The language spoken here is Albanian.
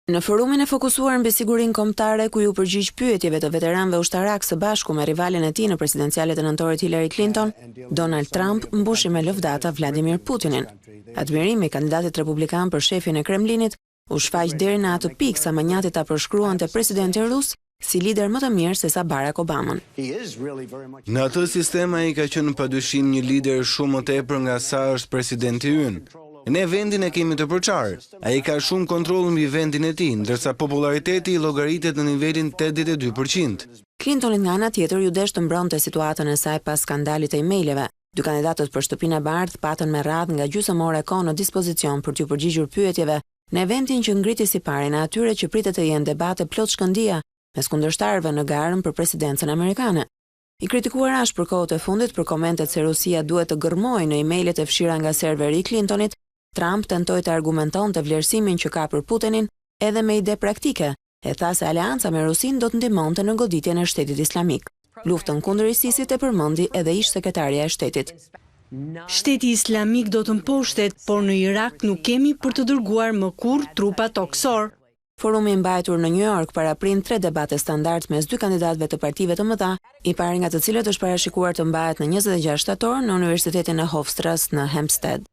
Në forumin e fokusuar mbi sigurinë kombëtare ku ju përgjigj pyetjeve të veteranëve ushtarak së bashku me rivalin e tij në presidencialet e nëntorit Hillary Clinton, Donald Trump mbushi me lëvdata Vladimir Putinin. Admirimi i kandidatit republikan për shefin e Kremlinit u shfaq deri në atë pikë sa manjati ta përshkruante presidentin rus si lider më të mirë se sa Barack Obama. Në atë sistem ai ka qenë padyshim një lider shumë më tepër nga sa është presidenti ynë. Ne vendin e kemi të përçarë. Ai ka shumë kontroll mbi vendin e tij, ndërsa populariteti i llogaritet në nivelin 82%. Clintonit nga ana tjetër ju desh të mbronte situatën e saj pas skandalit të emaileve. Dy kandidatët për shtëpinë e bardhë patën me radhë nga gjysmëore kohë në dispozicion për t'u përgjigjur pyetjeve në eventin që ngriti si pari në atyre që pritet të jenë debate plot shkëndija mes kundërshtarëve në garën për presidencën amerikane. I kritikuar ashtë për kohët e fundit për komentet se Rusia duhet të gërmojë në emailet e fshira nga serveri i Clintonit, Trump tentoi të argumentonte vlerësimin që ka për Putinin edhe me ide praktike, e tha se aleanca me Rusin do të ndihmonte në goditjen e Shtetit Islamik. Luftën kundër ISIS-it e përmendi edhe ish sekretarja e shtetit. Shteti Islamik do të mposhtet, por në Irak nuk kemi për të dërguar më kurrë trupa toksor. Forumi i mbajtur në New York paraprin 3 debate standard mes 2 kandidatëve të partive të mëdha, i pari nga të cilët është parashikuar të mbahet në 26 shtator në Universitetin e Hofstras në Hempstead.